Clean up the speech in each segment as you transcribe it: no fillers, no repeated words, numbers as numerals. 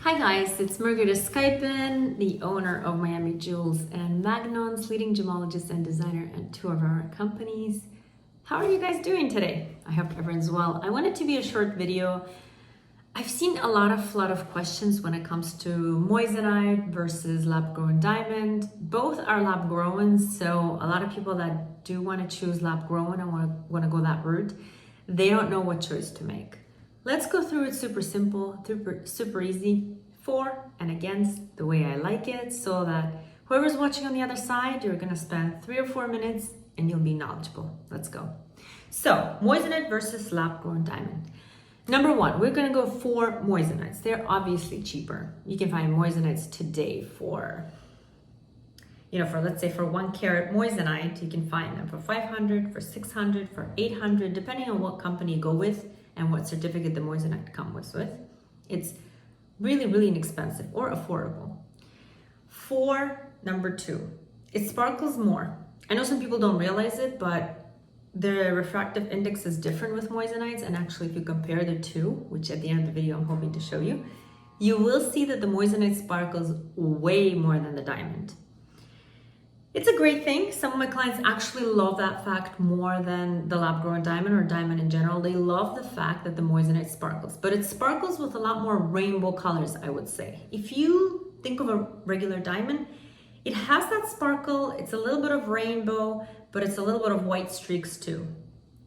Hi guys, it's Margareta Skypen, the owner of Miami Jewels and Magnons, leading gemologist and designer at two of our companies. How are you guys doing today? I hope everyone's well. I want it to be a short video. I've seen a lot of questions when it comes to moissanite versus lab-grown diamond. Both are lab-grown, so a lot of people that do want to choose lab-grown and want to go that route, they don't know what choice to make. Let's go through it super simple, super easy, for and against, the way I like it, so that whoever's watching on the other side, you're gonna spend 3 or 4 minutes and you'll be knowledgeable. Let's go. So, moissanite versus lab-grown diamond. Number one, we're gonna go for moissanites. They're obviously cheaper. You can find moissanites today for, let's say for 1 carat moissanite, you can find them for 500, for 600, for 800, depending on what company you go with and what certificate the moissanite comes with. It's really inexpensive or affordable. For number 2, it sparkles more. I know some people don't realize it, but the refractive index is different with moissanites, and actually if you compare the two, which at the end of the video I'm hoping to show you, you will see that the moissanite sparkles way more than the diamond. It's a great thing. Some of my clients actually love that fact more than the lab-grown diamond or diamond in general. They love the fact that the moissanite sparkles, but it sparkles with a lot more rainbow colors, I would say. If you think of a regular diamond, it has that sparkle, it's a little bit of rainbow, but it's a little bit of white streaks too.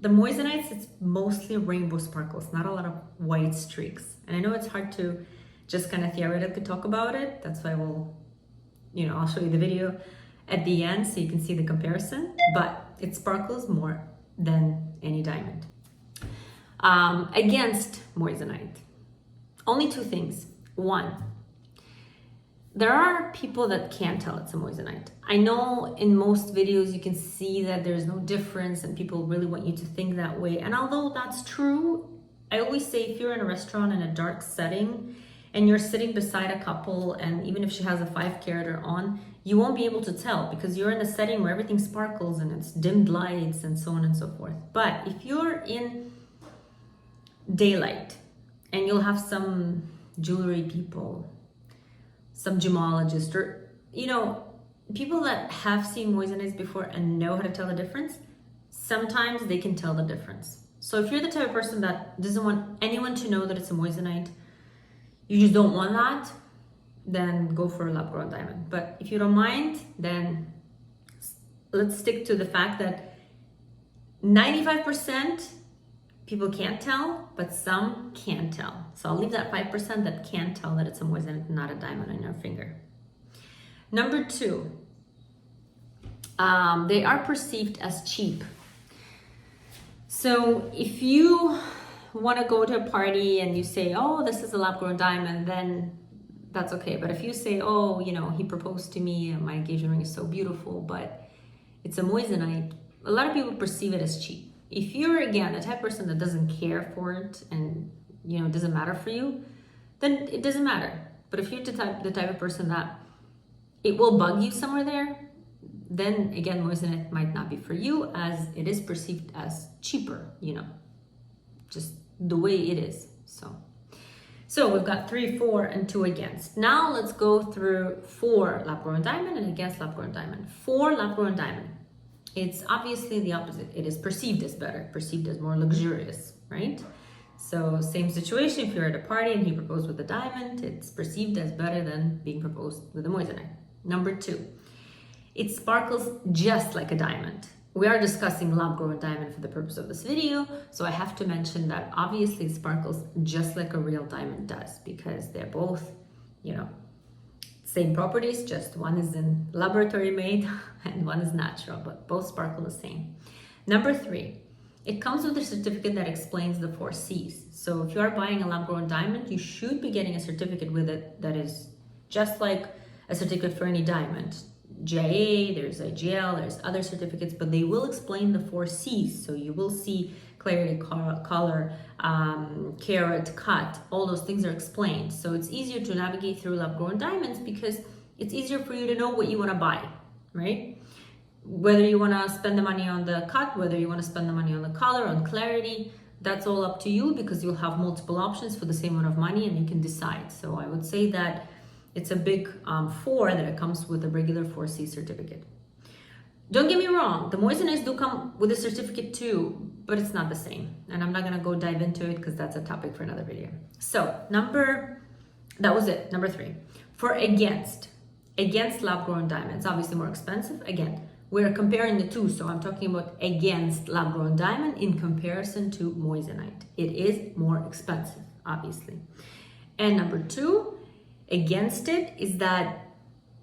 The moissanites, it's mostly rainbow sparkles, not a lot of white streaks. And I know it's hard to just kind of theoretically talk about it. That's why I'll show you the video at the end so you can see the comparison, but it sparkles more than any diamond. Against moissanite, only 2 things. 1, there are people that can't tell it's a moissanite. I know in most videos you can see that there's no difference and people really want you to think that way. And although that's true, I always say if you're in a restaurant in a dark setting and you're sitting beside a couple, and even if she has a 5 carat on, you won't be able to tell because you're in a setting where everything sparkles and it's dimmed lights and so on and so forth. But if you're in daylight and you'll have some jewelry people, some gemologists, or people that have seen moissanites before and know how to tell the difference, sometimes they can tell the difference. So if you're the type of person that doesn't want anyone to know that it's a moissanite, you just don't want that, then go for a lab-grown diamond. But if you don't mind, then let's stick to the fact that 95% people can't tell, but some can tell. So I'll leave that 5% that can't tell that it's a moissanite, not a diamond on your finger. Number 2, they are perceived as cheap. So if you want to go to a party and you say, oh, this is a lab-grown diamond, then that's okay. But if you say, oh, he proposed to me and my engagement ring is so beautiful, but it's a moissanite, a lot of people perceive it as cheap. If you're, again, the type of person that doesn't care for it and, it doesn't matter for you, then it doesn't matter. But if you're the type of person that it will bug you somewhere there, then again, moissanite might not be for you, as it is perceived as cheaper, just the way it is. So we've got 3, 4, and 2 against. Now let's go through for lab-grown diamond and against lab-grown diamond. For lab-grown diamond, it's obviously the opposite. It is perceived as better, perceived as more luxurious, right? So same situation, if you're at a party and he proposed with a diamond, it's perceived as better than being proposed with a moissanite. Number 2, it sparkles just like a diamond. We are discussing lab-grown diamond for the purpose of this video, so I have to mention that obviously it sparkles just like a real diamond does, because they're both, same properties, just one is in laboratory made and one is natural, but both sparkle the same. Number 3, it comes with a certificate that explains the 4 C's. So if you are buying a lab-grown diamond, you should be getting a certificate with it that is just like a certificate for any diamond. GIA, there's IGL, there's other certificates, but they will explain the 4 C's. So you will see clarity, color, carat, cut, all those things are explained. So it's easier to navigate through lab-grown diamonds because it's easier for you to know what you want to buy, right? Whether you want to spend the money on the cut, whether you want to spend the money on the color, on clarity, That's all up to you because you'll have multiple options for the same amount of money and you can decide. So I would say that it's a big 4 that it comes with a regular 4C certificate. Don't get me wrong, the moissanites do come with a certificate too, but it's not the same. And I'm not gonna go dive into it because that's a topic for another video. So that was it, number 3. For against lab-grown diamonds, obviously more expensive. Again, we're comparing the two, so I'm talking about against lab-grown diamond in comparison to moissanite. It is more expensive, obviously. And number 2, against it is that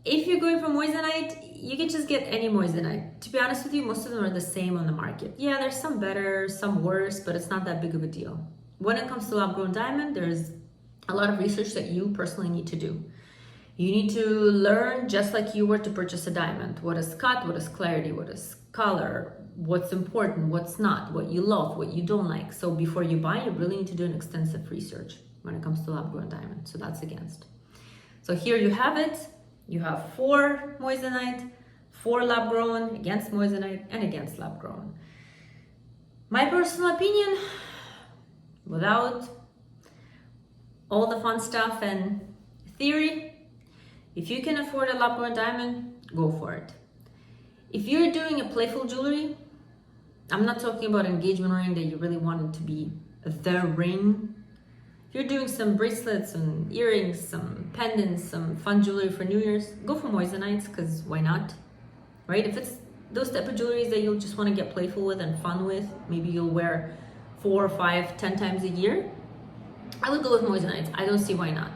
if you're going for moissanite, you can just get any moissanite. To be honest with you, most of them are the same on the market. Yeah, there's some better, some worse, but it's not that big of a deal. When it comes to lab-grown diamond, there's a lot of research that you personally need to do. You need to learn just like you were to purchase a diamond. What is cut, what is clarity, what is color, what's important, what's not, what you love, what you don't like. So before you buy, you really need to do an extensive research when it comes to lab-grown diamond. So that's against. So here you have it. You have 4 moissanite, 4 lab-grown, against moissanite, and against lab-grown. My personal opinion, without all the fun stuff and theory, if you can afford a lab-grown diamond, go for it. If you're doing a playful jewelry, I'm not talking about engagement ring that you really want it to be the ring. If you're doing some bracelets and earrings, some pendants, some fun jewelry for New Year's, go for moissanites, because why not, right? If it's those type of jewelries that you'll just want to get playful with and fun with, maybe you'll wear 4, 5, 10 times a year, I would go with moissanites. I don't see why not.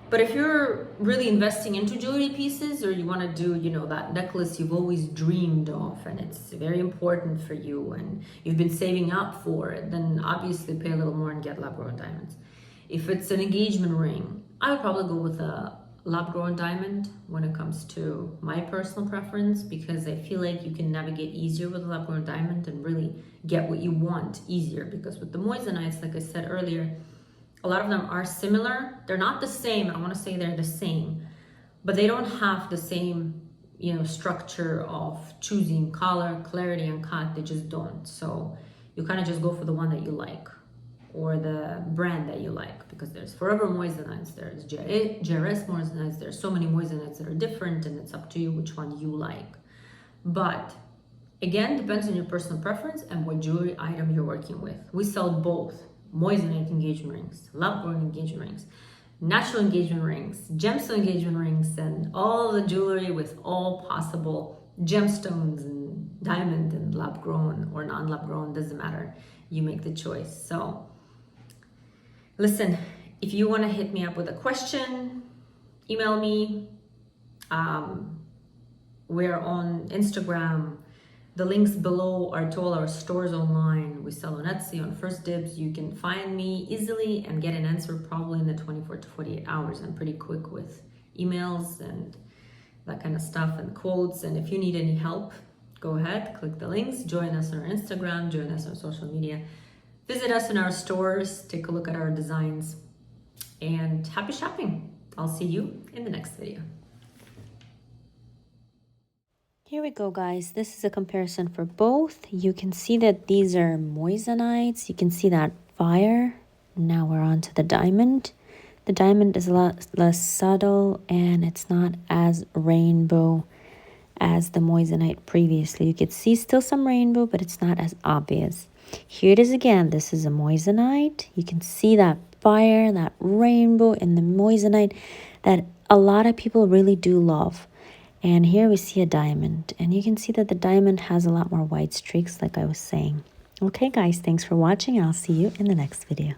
But if you're really investing into jewelry pieces, or you want to do, that necklace you've always dreamed of and it's very important for you and you've been saving up for it, then obviously pay a little more and get lab-grown diamonds. If it's an engagement ring, I would probably go with a lab-grown diamond when it comes to my personal preference, because I feel like you can navigate easier with a lab-grown diamond and really get what you want easier. Because with the moissanites, like I said earlier, a lot of them are similar. They're not the same. I don't want to say they're the same, but they don't have the same, structure of choosing color, clarity, and cut. They just don't. So you kind of just go for the one that you like, or the brand that you like, because there's Forever moissanites, there's JRS moissanites, there's so many moissanites that are different, and it's up to you which one you like. But again, depends on your personal preference and what jewelry item you're working with. We sell both. Moissanite engagement rings, lab-grown engagement rings, natural engagement rings, gemstone engagement rings, and all the jewelry with all possible gemstones and diamond and lab-grown or non-lab-grown, doesn't matter. You make the choice. So listen, if you want to hit me up with a question, email me. We're on Instagram. The links below are to all our stores online. We sell on Etsy, on First Dibs. You can find me easily and get an answer probably in the 24 to 48 hours. I'm pretty quick with emails and that kind of stuff and quotes. And if you need any help, go ahead, click the links, join us on our Instagram, join us on social media, visit us in our stores, take a look at our designs, and happy shopping. I'll see you in the next video. Here we go, guys. This is a comparison for both. You can see that these are moissanites. You can see that fire. Now we're on to the diamond. The diamond is a lot less subtle and it's not as rainbow as the moissanite previously. You could see still some rainbow, but it's not as obvious. Here it is again. This is a moissanite. You can see that fire, that rainbow in the moissanite that a lot of people really do love. And here we see a diamond, and you can see that the diamond has a lot more white streaks, like I was saying. Okay, guys, thanks for watching, and I'll see you in the next video.